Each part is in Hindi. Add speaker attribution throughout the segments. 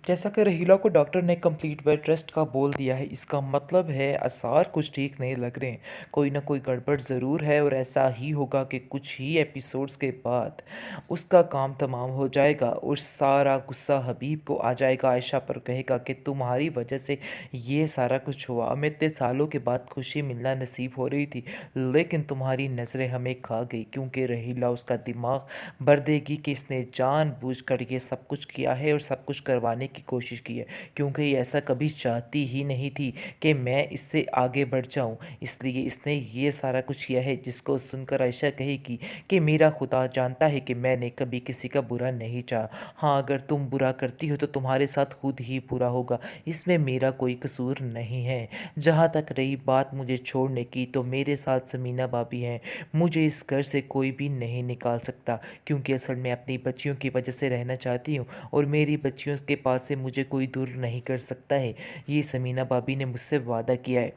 Speaker 1: जैसा कि रहीला को डॉक्टर ने कंप्लीट बेड रेस्ट का बोल दिया है, इसका मतलब है आसार कुछ ठीक नहीं लग रहे हैं। कोई ना कोई गड़बड़ ज़रूर है और ऐसा ही होगा कि कुछ ही एपिसोड्स के बाद उसका काम तमाम हो जाएगा और सारा गुस्सा हबीब को आ जाएगा। आयशा पर कहेगा कि तुम्हारी वजह से ये सारा कुछ हुआ। हमें इतने सालों के बाद खुशी मिलना नसीब हो रही थी, लेकिन तुम्हारी नज़रें हमें खा गई क्योंकि रहीला उसका दिमाग भर देगी कि इसने जानबूझकर ये सब कुछ किया है और सब कुछ करवाने की कोशिश की है, क्योंकि ये ऐसा कभी चाहती ही नहीं थी कि मैं इससे आगे बढ़ जाऊं। इसलिए इसने ये सारा कुछ किया है, जिसको सुनकर आयशा कहेगी कि मेरा खुदा जानता है कि मैंने कभी किसी का बुरा नहीं चाहा। हाँ, अगर तुम बुरा करती हो तो तुम्हारे साथ खुद ही बुरा होगा, इसमें मेरा कोई कसूर नहीं है। जहाँ तक रही बात मुझे छोड़ने की, तो मेरे साथ समीना भाभी हैं। मुझे इस घर से कोई भी नहीं निकाल सकता, क्योंकि असल में अपनी बच्चियों की वजह से रहना चाहती हूँ और मेरी बच्चियों के पास से मुझे कोई दूर नहीं कर सकता है। ये समीना भाभी ने मुझसे वादा किया है।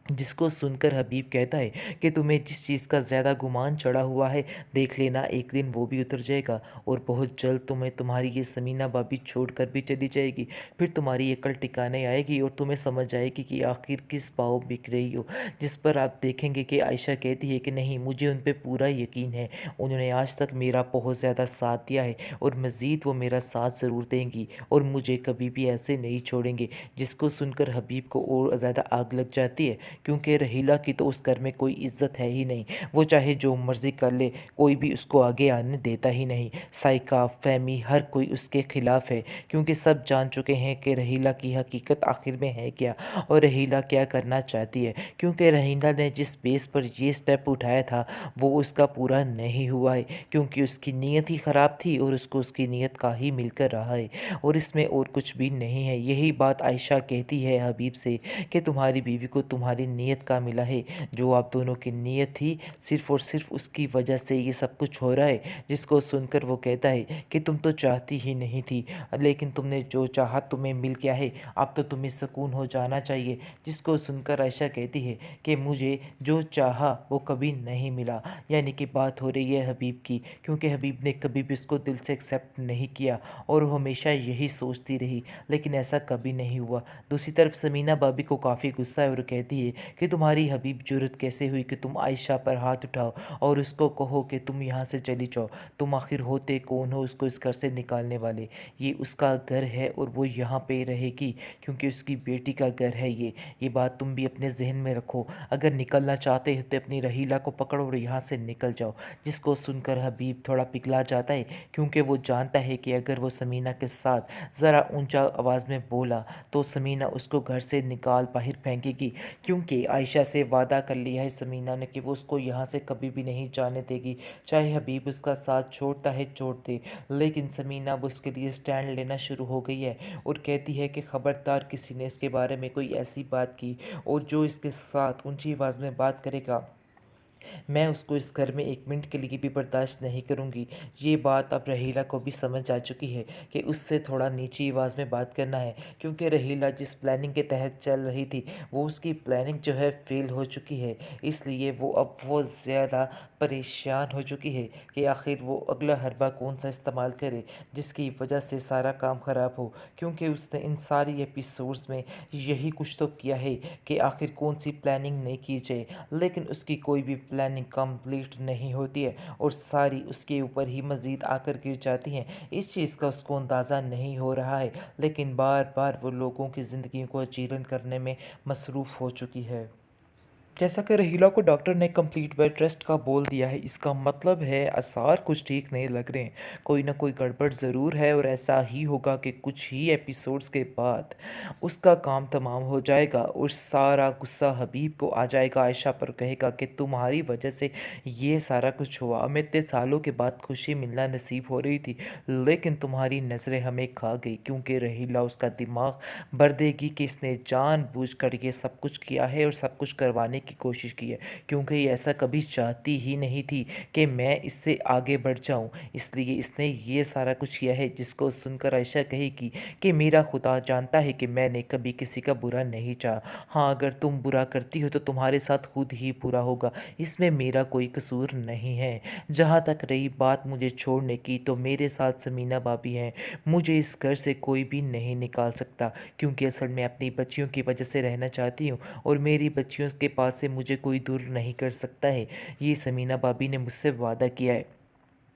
Speaker 1: जिसको सुनकर हबीब कहता है कि तुम्हें जिस चीज़ का ज़्यादा गुमान चढ़ा हुआ है, देख लेना एक दिन वो भी उतर जाएगा और बहुत जल्द तुम्हें तुम्हारी ये समीना भाभी छोड़कर भी चली जाएगी। फिर तुम्हारी अकल ठिकाने आएगी और तुम्हें समझ आएगी कि आखिर किस पाँव बिक रही हो। जिस पर आप देखेंगे कि आयशा कहती है कि नहीं, मुझे उन पर पूरा यकीन है, उन्होंने आज तक मेरा बहुत ज़्यादा साथ दिया है और मज़ीद वो मेरा साथ ज़रूर देंगी और मुझे कभी भी ऐसे नहीं छोड़ेंगे। जिसको सुनकर हबीब को और ज़्यादा आग लग जाती है, क्योंकि रहीला की तो उस घर में कोई इज्जत है ही नहीं। वो चाहे जो मर्ज़ी कर ले, कोई भी उसको आगे आने देता ही नहीं। साइका, फहमी, हर कोई उसके ख़िलाफ़ है, क्योंकि सब जान चुके हैं कि रहीला की हकीकत आखिर में है क्या और रहीला क्या करना चाहती है। क्योंकि रहीला ने जिस बेस पर ये स्टेप उठाया था, वो उसका पूरा नहीं हुआ है, क्योंकि उसकी नीयत ही ख़राब थी और उसको उसकी नीयत का ही मिलकर रहा है और इसमें और कुछ भी नहीं है। यही बात आयशा कहती है हबीब से कि तुम्हारी बीवी को तुम्हारी नीयत का मिला है। जो आप दोनों की नीयत थी, सिर्फ़ और सिर्फ़ उसकी वजह से ये सब कुछ हो रहा है। जिसको सुनकर वो कहता है कि तुम तो चाहती ही नहीं थी, लेकिन तुमने जो चाहा तुम्हें मिल गया है, अब तो तुम्हें सुकून हो जाना चाहिए। जिसको सुनकर आयशा कहती है कि मुझे जो चाहा वो कभी नहीं मिला। यानी कि बात हो रही है हबीब की, क्योंकि हबीब ने कभी भी उसको दिल से एक्सेप्ट नहीं किया और वो हमेशा यही सोचती रही, लेकिन ऐसा कभी नहीं हुआ। दूसरी तरफ समीना भाभी को काफ़ी गुस्सा है और कहती है कि तुम्हारी हबीब जुर्रत कैसे हुई कि तुम आयशा पर हाथ उठाओ और उसको कहो कि तुम यहाँ से चली जाओ। तुम आखिर होते कौन हो उसको इस घर से निकालने वाले? ये उसका घर है और वो यहाँ पे रहेगी, क्योंकि उसकी बेटी का घर है ये बात तुम भी अपने जहन में रखो। अगर निकलना चाहते हो तो अपनी रहीला को पकड़ो और यहाँ से निकल जाओ। जिसको सुनकर हबीब थोड़ा पिघला जाता है, क्योंकि वो जानता है कि अगर वो समीना के साथ ज़रा ऊंचा आवाज़ में बोला तो समीना उसको घर से निकाल बाहर फेंकेगी, क्योंकि आयशा से वादा कर लिया है समीना ने कि वो उसको यहाँ से कभी भी नहीं जाने देगी। चाहे हबीब उसका साथ छोड़ता है छोड़ दे, लेकिन समीना अब उसके लिए स्टैंड लेना शुरू हो गई है और कहती है कि खबरदार किसी ने इसके बारे में कोई ऐसी बात की और जो इसके साथ ऊंची आवाज़ में बात करेगा, मैं उसको इस घर में 1 मिनट के लिए भी बर्दाश्त नहीं करूँगी। ये बात अब रहीला को भी समझ आ चुकी है कि उससे थोड़ा नीची आवाज़ में बात करना है, क्योंकि रहीला जिस प्लानिंग के तहत चल रही थी, वो उसकी प्लानिंग जो है फ़ेल हो चुकी है। इसलिए वो अब बहुत ज़्यादा परेशान हो चुकी है कि आखिर वो अगला हरबा कौन-सा इस्तेमाल करे, जिसकी वजह से सारा काम ख़राब हो। क्योंकि उसने इन सारी एपिसोड्स में यही कुछ तो किया है कि आखिर कौन-सी प्लानिंग नहीं की जाए, लेकिन उसकी कोई भी प्लानिंग कंप्लीट नहीं होती है और सारी उसके ऊपर ही मज़ीद आकर गिर जाती हैं। इस चीज़ का उसको अंदाज़ा नहीं हो रहा है, लेकिन बार-बार वो लोगों की ज़िंदगी को अजीरन करने में मसरूफ़ हो चुकी है। जैसा कि रहीला को डॉक्टर ने कंप्लीट बेड रेस्ट का बोल दिया है, इसका मतलब है आसार कुछ ठीक नहीं लग रहे हैं। कोई ना कोई गड़बड़ ज़रूर है और ऐसा ही होगा कि कुछ ही एपिसोड्स के बाद उसका काम तमाम हो जाएगा और सारा गुस्सा हबीब को आ जाएगा। आयशा पर कहेगा कि तुम्हारी वजह से ये सारा कुछ हुआ। हमें इतने सालों के बाद खुशी मिलना नसीब हो रही थी, लेकिन तुम्हारी नज़रें हमें खा गई, क्योंकि रहीला उसका दिमाग भर देगी कि इसने जानबूझकर ये सब कुछ किया है और सब कुछ करवाने की कोशिश की है, क्योंकि ये ऐसा कभी चाहती ही नहीं थी कि मैं इससे आगे बढ़ जाऊँ। इसलिए इसने ये सारा कुछ किया है, जिसको सुनकर आयशा कहेगी कि मेरा खुदा जानता है कि मैंने कभी किसी का बुरा नहीं चाहा। हाँ, अगर तुम बुरा करती हो तो तुम्हारे साथ खुद ही बुरा होगा, इसमें मेरा कोई कसूर नहीं है। जहाँ तक रही बात मुझे छोड़ने की, तो मेरे साथ समीना भाभी हैं। मुझे इस घर से कोई भी नहीं निकाल सकता, क्योंकि असल में अपनी बच्चियों की वजह से रहना चाहती हूँ और मेरी बच्चियों के पास से मुझे कोई दूर नहीं कर सकता है। ये समीना भाभी ने मुझसे वादा किया है।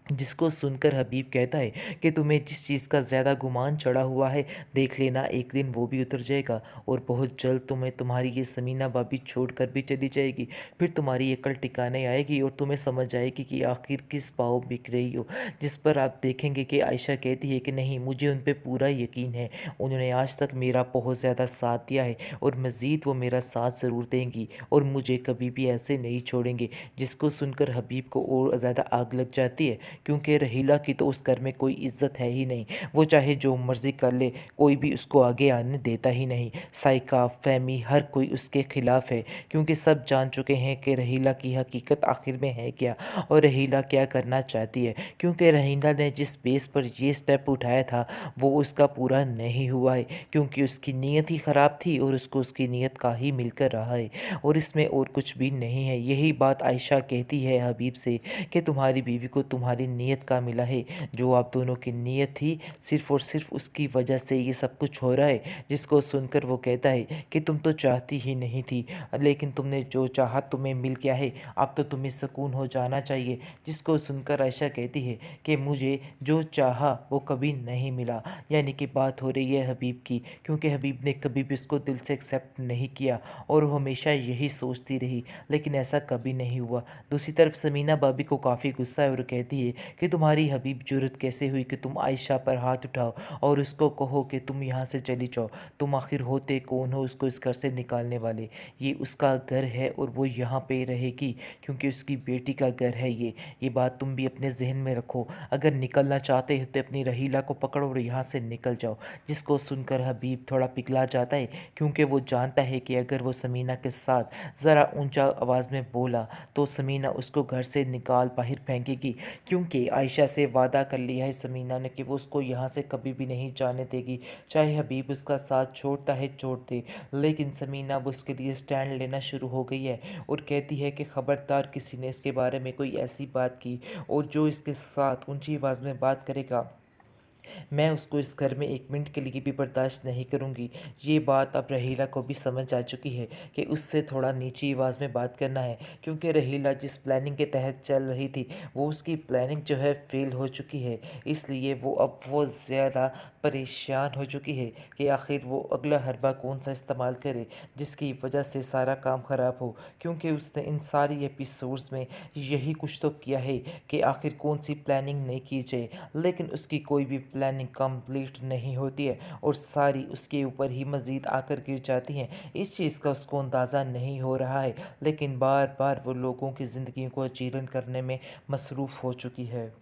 Speaker 1: जिसको सुनकर हबीब कहता है कि तुम्हें जिस चीज़ का ज़्यादा गुमान चढ़ा हुआ है, देख लेना एक दिन वो भी उतर जाएगा और बहुत जल्द तुम्हें तुम्हारी ये समीना भाभी छोड़कर भी चली जाएगी। फिर तुम्हारी अकल ठिकाने आएगी और तुम्हें समझ आएगी कि आखिर किस पाँव बिक रही हो। जिस पर आप देखेंगे कि आयशा कहती है कि नहीं, मुझे उन पर पूरा यकीन है। उन्होंने आज तक मेरा बहुत ज़्यादा साथ दिया है और मज़ीद वो मेरा साथ ज़रूर देंगी और मुझे कभी भी ऐसे नहीं छोड़ेंगे। जिसको सुनकर हबीब को और ज़्यादा आग लग जाती है, क्योंकि रहीला की तो उस घर में कोई इज्जत है ही नहीं। वो चाहे जो मर्ज़ी कर ले, कोई भी उसको आगे आने देता ही नहीं। साइका, फहमी, हर कोई उसके ख़िलाफ़ है, क्योंकि सब जान चुके हैं कि रहीला की हकीकत आखिर में है क्या और रहीला क्या करना चाहती है। क्योंकि रहीला ने जिस बेस पर ये स्टेप उठाया था, वो उसका पूरा नहीं हुआ है, क्योंकि उसकी नीयत ही ख़राब थी और उसको उसकी नीयत का ही मिलकर रहा है और इसमें और कुछ भी नहीं है। यही बात आयशा कहती है हबीब से कि तुम्हारी बीवी को तुम्हारी नीयत का मिला है। जो आप दोनों की नीयत थी, सिर्फ़ और सिर्फ़ उसकी वजह से ये सब कुछ हो रहा है। जिसको सुनकर वो कहता है कि तुम तो चाहती ही नहीं थी, लेकिन तुमने जो चाहा तुम्हें मिल गया है, अब तो तुम्हें सुकून हो जाना चाहिए। जिसको सुनकर आयशा कहती है कि मुझे जो चाहा वो कभी नहीं मिला। यानी कि बात हो रही है हबीब की, क्योंकि हबीब ने कभी भी उसको दिल से एक्सेप्ट नहीं किया और वो हमेशा यही सोचती रही, लेकिन ऐसा कभी नहीं हुआ। दूसरी तरफ समीना भाभी को काफ़ी गुस्सा है और कहती है कि तुम्हारी हबीब जुर्रत कैसे हुई कि तुम आयशा पर हाथ उठाओ और उसको कहो कि तुम यहाँ से चली जाओ। तुम आखिर होते कौन हो उसको इस घर से निकालने वाले? ये उसका घर है और वो यहाँ पे रहेगी, क्योंकि उसकी बेटी का घर है ये बात तुम भी अपने जहन में रखो। अगर निकलना चाहते हो तो अपनी रहीला को पकड़ो और यहाँ से निकल जाओ। जिसको सुनकर हबीब थोड़ा पिघला जाता है, क्योंकि वो जानता है कि अगर वो समीना के साथ ज़रा ऊंचा आवाज़ में बोला तो समीना उसको घर से निकाल बाहर फेंकेगी, क्योंकि आयशा से वादा कर लिया है समीना ने कि वो उसको यहाँ से कभी भी नहीं जाने देगी। चाहे हबीब उसका साथ छोड़ता है छोड़ दे, लेकिन समीना अब उसके लिए स्टैंड लेना शुरू हो गई है और कहती है कि खबरदार किसी ने इसके बारे में कोई ऐसी बात की और जो इसके साथ ऊंची आवाज़ में बात करेगा, मैं उसको इस घर में 1 मिनट के लिए भी बर्दाश्त नहीं करूँगी। ये बात अब रहीला को भी समझ आ चुकी है कि उससे थोड़ा नीची आवाज़ में बात करना है, क्योंकि रहीला जिस प्लानिंग के तहत चल रही थी, वो उसकी प्लानिंग जो है फ़ेल हो चुकी है। इसलिए वो अब बहुत ज़्यादा परेशान हो चुकी है कि आखिर वो अगला हरबा कौन-सा इस्तेमाल करे, जिसकी वजह से सारा काम ख़राब हो। क्योंकि उसने इन सारी एपिसोड्स में यही कुछ तो किया है कि आखिर कौन-सी प्लानिंग नहीं की जाए, लेकिन उसकी कोई भी प्लानिंग कंप्लीट नहीं होती है और सारी उसके ऊपर ही मज़ीद आकर गिर जाती हैं। इस चीज़ का उसको अंदाज़ा नहीं हो रहा है, लेकिन बार-बार वो लोगों की ज़िंदगी को जीर्ण करने में मसरूफ़ हो चुकी है।